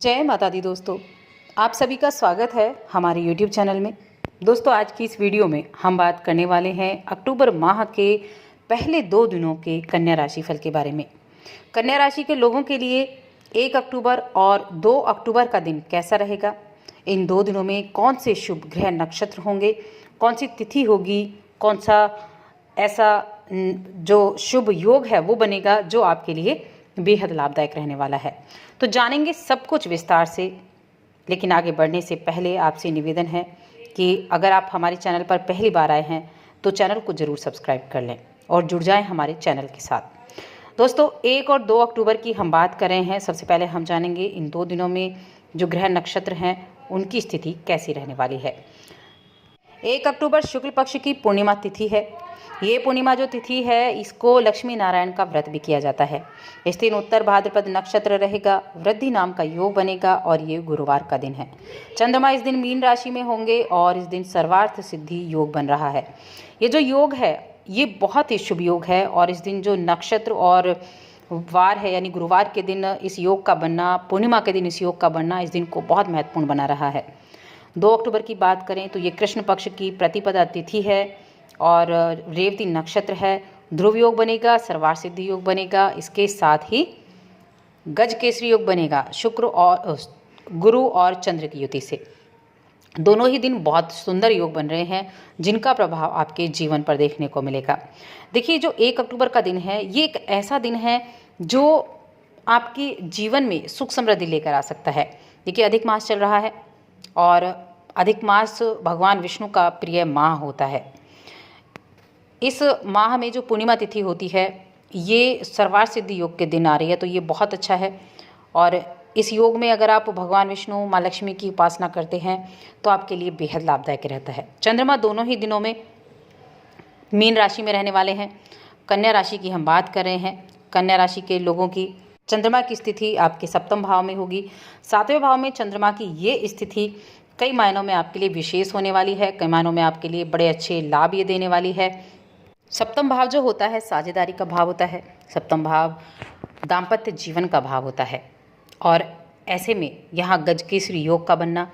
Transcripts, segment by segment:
जय माता दी दोस्तों, आप सभी का स्वागत है हमारे YouTube चैनल में। दोस्तों, आज की इस वीडियो में हम बात करने वाले हैं अक्टूबर माह के पहले 2 दिनों के कन्या राशि फल के बारे में। कन्या राशि के लोगों के लिए 1 अक्टूबर और 2 अक्टूबर का दिन कैसा रहेगा, इन 2 दिनों में कौन से शुभ ग्रह नक्षत्र होंगे, कौन सी तिथि होगी, कौन सा ऐसा जो शुभ योग है वो बनेगा जो आपके लिए बेहद लाभदायक रहने वाला है। तो जानेंगे सब कुछ विस्तार से। लेकिन आगे बढ़ने से पहले आपसे निवेदन है कि अगर आप हमारे चैनल पर पहली बार आए हैं तो चैनल को ज़रूर सब्सक्राइब कर लें और जुड़ जाएं हमारे चैनल के साथ। दोस्तों, 1 और 2 अक्टूबर की हम बात कर रहे हैं। सबसे पहले हम जानेंगे इन 2 दिनों में जो ग्रह नक्षत्र हैं उनकी स्थिति कैसी रहने वाली है। 1 अक्टूबर शुक्ल पक्ष की पूर्णिमा तिथि है। ये पूर्णिमा जो तिथि है इसको लक्ष्मी नारायण का व्रत भी किया जाता है। इस दिन उत्तर भाद्रपद नक्षत्र रहेगा, वृद्धि नाम का योग बनेगा और ये गुरुवार का दिन है। चंद्रमा इस दिन मीन राशि में होंगे और इस दिन सर्वार्थ सिद्धि योग बन रहा है। ये जो योग है ये बहुत ही शुभ योग है और इस दिन जो नक्षत्र और वार है यानी गुरुवार के दिन इस योग का बनना, पूर्णिमा के दिन इस योग का बनना इस दिन को बहुत महत्वपूर्ण बना रहा है। 2 अक्टूबर की बात करें तो ये कृष्ण पक्ष की प्रतिपदा तिथि है और रेवती नक्षत्र है। ध्रुव योग बनेगा, सर्वार्थ सिद्धि योग बनेगा, इसके साथ ही गज केसरी योग बनेगा शुक्र और गुरु और चंद्र की युति से। दोनों ही दिन बहुत सुंदर योग बन रहे हैं जिनका प्रभाव आपके जीवन पर देखने को मिलेगा। देखिए, जो 1 अक्टूबर का दिन है ये एक ऐसा दिन है जो आपके जीवन में सुख समृद्धि लेकर आ सकता है। देखिए, अधिक मास चल रहा है और अधिक मास भगवान विष्णु का प्रिय माह होता है। इस माह में जो पूर्णिमा तिथि होती है ये सर्वार्थ सिद्धि योग के दिन आ रही है, तो ये बहुत अच्छा है। और इस योग में अगर आप भगवान विष्णु, माँ लक्ष्मी की उपासना करते हैं तो आपके लिए बेहद लाभदायक रहता है। चंद्रमा दोनों ही दिनों में मीन राशि में रहने वाले हैं। कन्या राशि की हम बात कर रहे हैं। कन्या राशि के लोगों की चंद्रमा की स्थिति आपके 7वें भाव में होगी। 7वें भाव में चंद्रमा की ये स्थिति कई मायनों में आपके लिए विशेष होने वाली है, कई मायनों में आपके लिए बड़े अच्छे लाभ ये देने वाली है। 7वां भाव जो होता है साझेदारी का भाव होता है। 7वां भाव दाम्पत्य जीवन का भाव होता है और ऐसे में यहाँ गज केसरी योग का बनना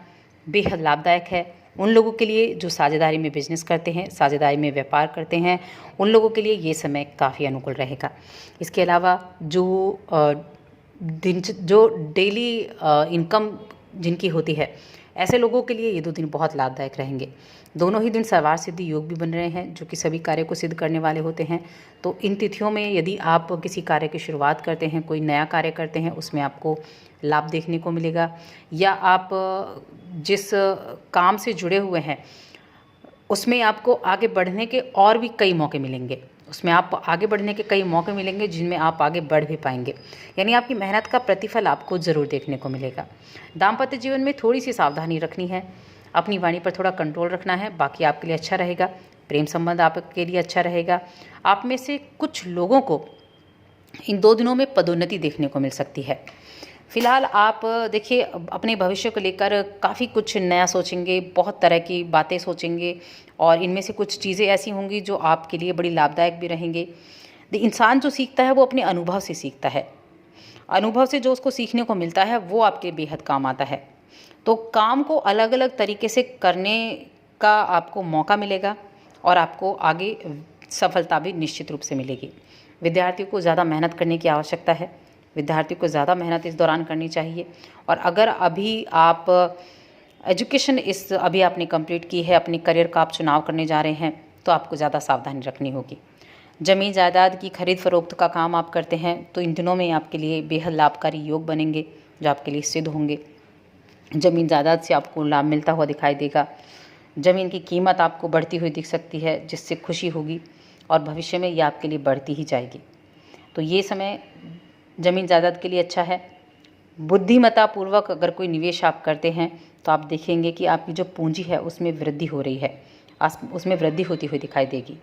बेहद लाभदायक है उन लोगों के लिए जो साझेदारी में बिजनेस करते हैं, साझेदारी में व्यापार करते हैं, उन लोगों के लिए ये समय काफ़ी अनुकूल रहेगा। इसके अलावा जो डेली इनकम जिनकी होती है ऐसे लोगों के लिए ये 2 दिन बहुत लाभदायक रहेंगे। दोनों ही दिन सर्वार्थ सिद्धि योग भी बन रहे हैं जो कि सभी कार्य को सिद्ध करने वाले होते हैं। तो इन तिथियों में यदि आप किसी कार्य की शुरुआत करते हैं, कोई नया कार्य करते हैं, उसमें आपको लाभ देखने को मिलेगा। या आप जिस काम से जुड़े हुए हैं उसमें आपको आगे बढ़ने के और भी कई मौके मिलेंगे, उसमें आप आगे बढ़ने के कई मौके मिलेंगे जिनमें आप आगे बढ़ भी पाएंगे। यानी आपकी मेहनत का प्रतिफल आपको ज़रूर देखने को मिलेगा। दाम्पत्य जीवन में थोड़ी सी सावधानी रखनी है, अपनी वाणी पर थोड़ा कंट्रोल रखना है, बाकी आपके लिए अच्छा रहेगा। प्रेम संबंध आपके लिए अच्छा रहेगा। आप में से कुछ लोगों को इन 2 दिनों में पदोन्नति देखने को मिल सकती है। फिलहाल आप देखिए अपने भविष्य को लेकर काफ़ी कुछ नया सोचेंगे, बहुत तरह की बातें सोचेंगे और इनमें से कुछ चीज़ें ऐसी होंगी जो आपके लिए बड़ी लाभदायक भी रहेंगे। इंसान जो सीखता है वो अपने अनुभव से सीखता है। अनुभव से जो उसको सीखने को मिलता है वो आपके बेहद काम आता है। तो काम को अलग अलग तरीके से करने का आपको मौका मिलेगा और आपको आगे सफलता भी निश्चित रूप से मिलेगी। विद्यार्थियों को ज़्यादा मेहनत करने की आवश्यकता है। विद्यार्थियों को ज़्यादा मेहनत इस दौरान करनी चाहिए। और अगर अभी आप एजुकेशन अभी आपने कंप्लीट की है, अपने करियर का आप चुनाव करने जा रहे हैं, तो आपको ज़्यादा सावधानी रखनी होगी। ज़मीन जायदाद की खरीद फरोख्त का काम आप करते हैं तो इन दिनों में आपके लिए बेहद लाभकारी योग बनेंगे जो आपके लिए सिद्ध होंगे। ज़मीन जायदाद से आपको लाभ मिलता हुआ दिखाई देगा। ज़मीन की कीमत आपको बढ़ती हुई दिख सकती है जिससे खुशी होगी और भविष्य में ये आपके लिए बढ़ती ही जाएगी। तो ये समय ज़मीन जायदाद के लिए अच्छा है। बुद्धिमत्ता पूर्वक अगर कोई निवेश आप करते हैं तो आप देखेंगे कि आपकी जो पूंजी है उसमें वृद्धि हो रही है, उसमें वृद्धि होती हुई दिखाई देगी।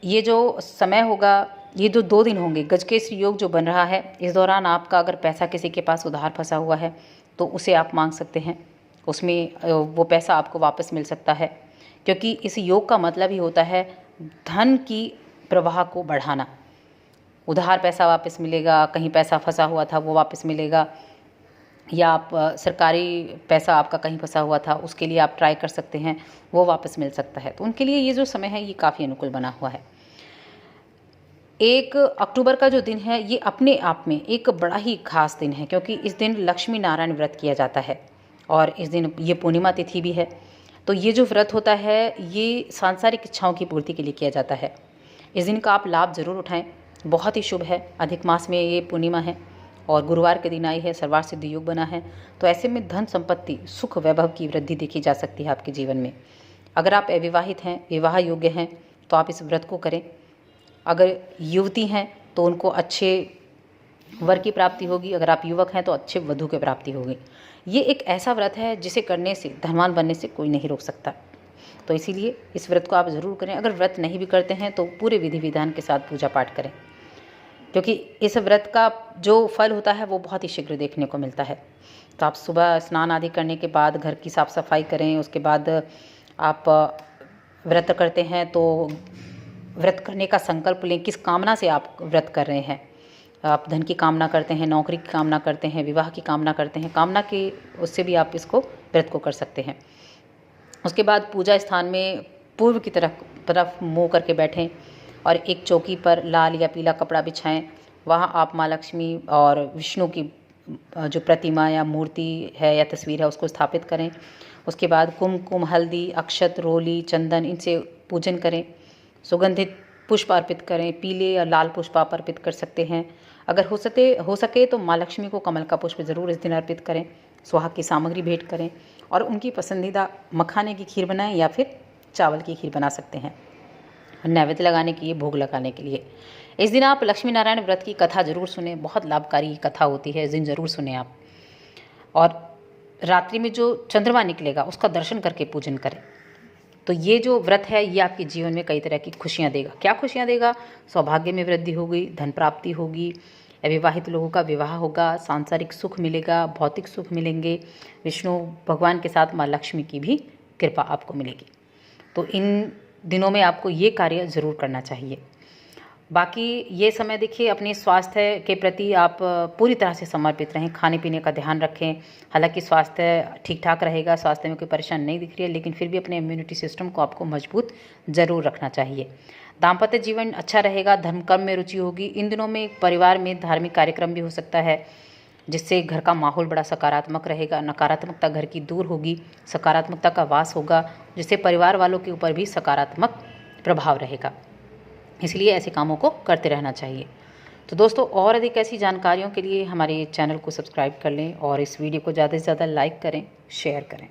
ये जो समय होगा, ये जो 2 दिन होंगे, गजकेसरी योग जो बन रहा है, इस दौरान आपका अगर पैसा किसी के पास उधार फंसा हुआ है तो उसे आप मांग सकते हैं, उसमें वो पैसा आपको वापस मिल सकता है। क्योंकि इस योग का मतलब ही होता है धन की प्रवाह को बढ़ाना। उधार पैसा वापस मिलेगा, कहीं पैसा फंसा हुआ था वो वापस मिलेगा, या आप सरकारी पैसा आपका कहीं फंसा हुआ था, उसके लिए आप ट्राई कर सकते हैं, वो वापस मिल सकता है। तो उनके लिए ये जो समय है ये काफ़ी अनुकूल बना हुआ है। 1 अक्टूबर का जो दिन है ये अपने आप में एक बड़ा ही खास दिन है, क्योंकि इस दिन लक्ष्मी नारायण व्रत किया जाता है और इस दिन ये पूर्णिमा तिथि भी है। तो ये जो व्रत होता है ये सांसारिक इच्छाओं की पूर्ति के लिए किया जाता है। इस दिन का आप लाभ ज़रूर उठाएं, बहुत ही शुभ है। अधिक मास में ये पूर्णिमा है और गुरुवार के दिन आई है, सर्वार्थ सिद्धि योग बना है। तो ऐसे में धन संपत्ति, सुख, वैभव की वृद्धि देखी जा सकती है आपके जीवन में। अगर आप अविवाहित हैं, विवाह योग्य हैं, तो आप इस व्रत को करें। अगर युवती हैं तो उनको अच्छे वर की प्राप्ति होगी, अगर आप युवक हैं तो अच्छे वधू की प्राप्ति होगी। ये एक ऐसा व्रत है जिसे करने से, धनवान बनने से कोई नहीं रोक सकता। तो इसीलिए इस व्रत को आप ज़रूर करें। अगर व्रत नहीं भी करते हैं तो पूरे विधि विधान के साथ पूजा पाठ करें, क्योंकि इस व्रत का जो फल होता है वो बहुत ही शीघ्र देखने को मिलता है। तो आप सुबह स्नान आदि करने के बाद घर की साफ़ सफाई करें। उसके बाद आप व्रत करते हैं तो व्रत करने का संकल्प लें, किस कामना से आप व्रत कर रहे हैं। आप धन की कामना करते हैं, नौकरी की कामना करते हैं, विवाह की कामना करते हैं, कामना की उससे भी आप इसको व्रत को कर सकते हैं। उसके बाद पूजा स्थान में पूर्व की तरफ मुँह करके बैठें और एक चौकी पर लाल या पीला कपड़ा बिछाएं। वहाँ आप माँ लक्ष्मी और विष्णु की जो प्रतिमा या मूर्ति है या तस्वीर है उसको स्थापित करें। उसके बाद कुमकुम, हल्दी, अक्षत, रोली, चंदन, इनसे पूजन करें। सुगंधित पुष्प अर्पित करें, पीले या लाल पुष्प आप अर्पित कर सकते हैं। अगर हो सके तो माँ लक्ष्मी को कमल का पुष्प ज़रूर इस दिन अर्पित करें। सुहाग की सामग्री भेंट करें और उनकी पसंदीदा मखाने की खीर बनाएं या फिर चावल की खीर बना सकते हैं नैवेद्य लगाने के लिए, भोग लगाने के लिए। इस दिन आप लक्ष्मी नारायण व्रत की कथा ज़रूर सुने, बहुत लाभकारी कथा होती है, इस दिन ज़रूर सुने आप। और रात्रि में जो चंद्रमा निकलेगा उसका दर्शन करके पूजन करें। तो ये जो व्रत है ये आपके जीवन में कई तरह की खुशियाँ देगा। क्या खुशियाँ देगा? सौभाग्य में वृद्धि होगी, धन प्राप्ति होगी, अविवाहित लोगों का विवाह होगा, सांसारिक सुख मिलेगा, भौतिक सुख मिलेंगे, विष्णु भगवान के साथ माँ लक्ष्मी की भी कृपा आपको मिलेगी। तो इन दिनों में आपको ये कार्य ज़रूर करना चाहिए। बाकी ये समय देखिए अपने स्वास्थ्य के प्रति आप पूरी तरह से समर्पित रहें, खाने पीने का ध्यान रखें। हालांकि स्वास्थ्य ठीक ठाक रहेगा, स्वास्थ्य में कोई परेशानी नहीं दिख रही है, लेकिन फिर भी अपने इम्यूनिटी सिस्टम को आपको मजबूत ज़रूर रखना चाहिए। दाम्पत्य जीवन अच्छा रहेगा, धर्म कर्म में रुचि होगी। इन दिनों में परिवार में धार्मिक कार्यक्रम भी हो सकता है, जिससे घर का माहौल बड़ा सकारात्मक रहेगा। नकारात्मकता घर की दूर होगी, सकारात्मकता का वास होगा, जिससे परिवार वालों के ऊपर भी सकारात्मक प्रभाव रहेगा। इसलिए ऐसे कामों को करते रहना चाहिए। तो दोस्तों, और अधिक ऐसी जानकारियों के लिए हमारे चैनल को सब्सक्राइब कर लें और इस वीडियो को ज़्यादा से ज़्यादा लाइक करें, शेयर करें।